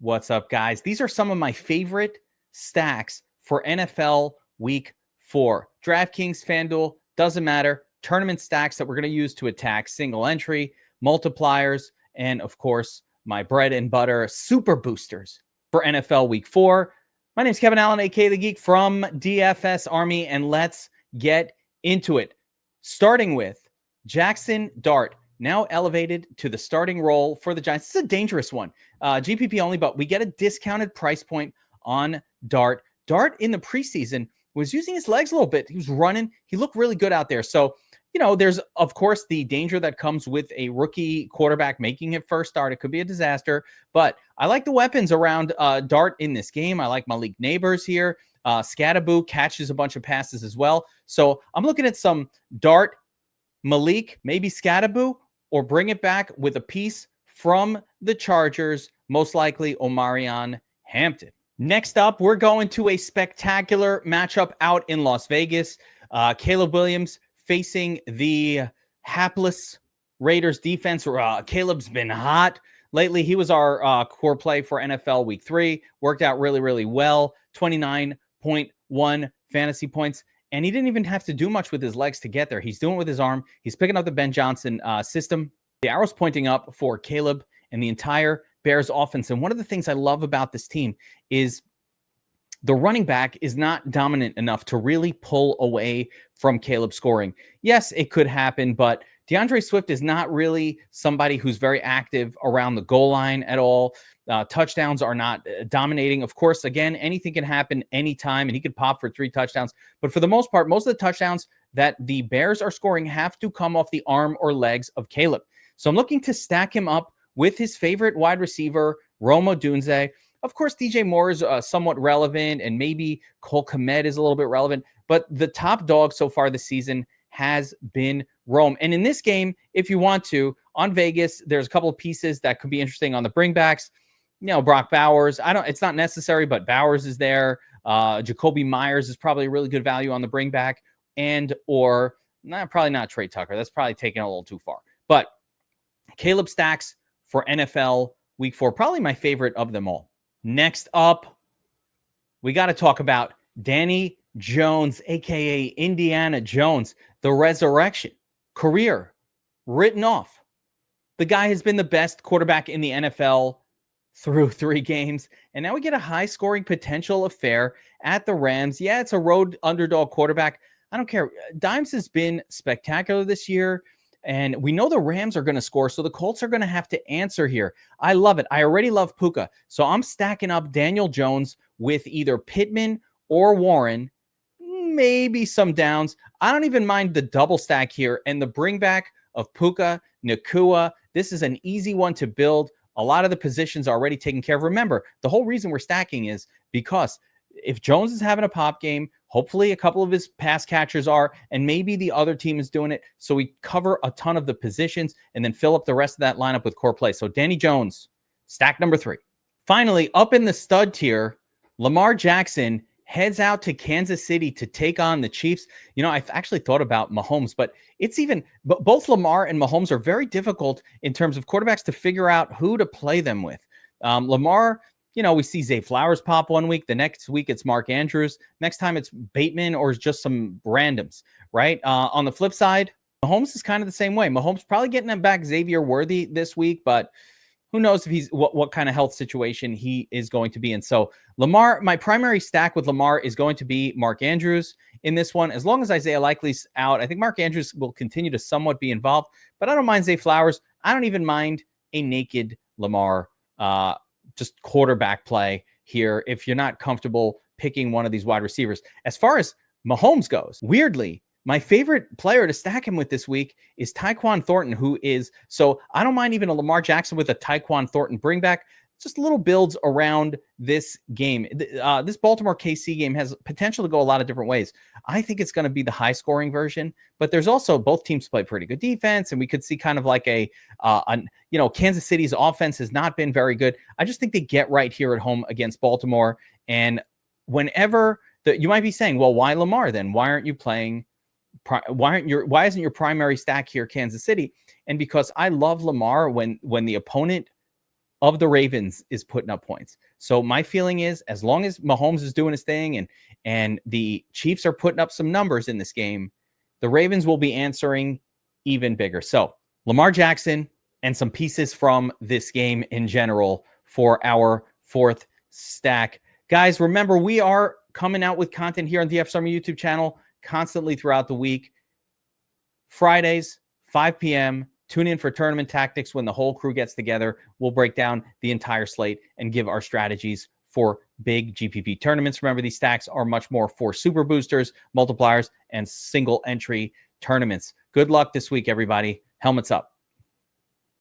What's up, guys? These are some of my favorite stacks for NFL Week 4. DraftKings, FanDuel, doesn't matter. Tournament stacks that we're going to use to attack single entry, multipliers, and, of course, my bread and butter super boosters for NFL Week 4. My name is Kevin Allen, a.k.a. The Geek from DFS Army, and let's get into it. Starting with Jackson Dart, now elevated to the starting role for the Giants. This is a dangerous one. GPP only, but we get a discounted price point on Dart. Dart in the preseason was using his legs a little bit. He was running. He looked really good out there. So, you know, there's, of course, the danger that comes with a rookie quarterback making it first start. It could be a disaster, but I like the weapons around Dart in this game. I like Malik Neighbors here. Scatterboo catches a bunch of passes as well. So I'm looking at some Dart, Malik, maybe Scatterboo, or bring it back with a piece from the Chargers, most likely Omarion Hampton. Next up, we're going to a spectacular matchup out in Las Vegas. Caleb Williams facing the hapless Raiders defense. Caleb's been hot lately. He was our core play for NFL Week 3. Worked out really, really well. 29.1 fantasy points. And he didn't even have to do much with his legs to get there. He's doing it with his arm. He's picking up the Ben Johnson system. The arrow's pointing up for Caleb and the entire Bears offense. And one of the things I love about this team is the running back is not dominant enough to really pull away from Caleb scoring. Yes, it could happen, but DeAndre Swift is not really somebody who's very active around the goal line at all. Touchdowns are not dominating. Of course, again, anything can happen anytime, and he could pop for 3 touchdowns. But for the most part, most of the touchdowns that the Bears are scoring have to come off the arm or legs of Caleb. So I'm looking to stack him up with his favorite wide receiver, Rome Odunze. Of course, DJ Moore is somewhat relevant, and maybe Cole Kmet is a little bit relevant. But the top dog so far this season has been Rome. And in this game, if you want to, on Vegas, there's a couple of pieces that could be interesting on the bringbacks. You know, Brock Bowers. It's not necessary, but Bowers is there. Jacoby Myers is probably a really good value on the bringback. Probably not Trey Tucker. That's probably taking it a little too far. But Caleb stacks for NFL Week 4, probably my favorite of them all. Next up, we got to talk about Danny Jones, a.k.a. Indiana Jones, the resurrection, career written off. The guy has been the best quarterback in the NFL through 3 games, and now we get a high-scoring potential affair at the Rams. Yeah, it's a road underdog quarterback. I don't care. Dimes has been spectacular this year, and we know the Rams are going to score, so the Colts are going to have to answer here. I love it. I already love Puka, so I'm stacking up Daniel Jones with either Pittman or Warren, maybe some downs. I don't even mind the double stack here, and the bringback of Puka, Nacua. This is an easy one to build. A lot of the positions are already taken care of. Remember, the whole reason we're stacking is because if Jones is having a pop game, hopefully a couple of his pass catchers are, and maybe the other team is doing it. So we cover a ton of the positions and then fill up the rest of that lineup with core play. So Danny Jones, stack number 3. Finally, up in the stud tier, Lamar Jackson heads out to Kansas City to take on the Chiefs. You know, I've actually thought about Mahomes, but both Lamar and Mahomes are very difficult in terms of quarterbacks to figure out who to play them with. Lamar, you know, we see Zay Flowers pop one week. The next week, it's Mark Andrews. Next time, it's Bateman or just some randoms, right? On the flip side, Mahomes is kind of the same way. Mahomes probably getting them back Xavier Worthy this week, but who knows if he's what kind of health situation he is going to be in. So Lamar, my primary stack with Lamar is going to be Mark Andrews in this one. As long as Isaiah Likely's out, I think Mark Andrews will continue to somewhat be involved, but I don't mind Zay Flowers. I don't even mind a naked Lamar, just quarterback play here if you're not comfortable picking one of these wide receivers. As far as Mahomes goes, weirdly, my favorite player to stack him with this week is Tyquan Thornton, so I don't mind even a Lamar Jackson with a Tyquan Thornton bring back. Just little builds around this game. This Baltimore KC game has potential to go a lot of different ways. I think it's going to be the high scoring version, but there's also both teams play pretty good defense, and we could see kind of like Kansas City's offense has not been very good. I just think they get right here at home against Baltimore. And whenever you might be saying, well, why Lamar then? Why aren't you playing? Why isn't your primary stack here Kansas City? And because I love Lamar when the opponent of the Ravens is putting up points. So my feeling is, as long as Mahomes is doing his thing and the Chiefs are putting up some numbers in this game, the Ravens will be answering even bigger. So Lamar Jackson and some pieces from this game in general for our fourth stack. Guys, remember, we are coming out with content here on the DFS YouTube channel constantly throughout the week. Fridays, 5 p.m., tune in for Tournament Tactics when the whole crew gets together. We'll break down the entire slate and give our strategies for big GPP tournaments. Remember, these stacks are much more for super boosters, multipliers, and single entry tournaments. Good luck this week, everybody. Helmets up.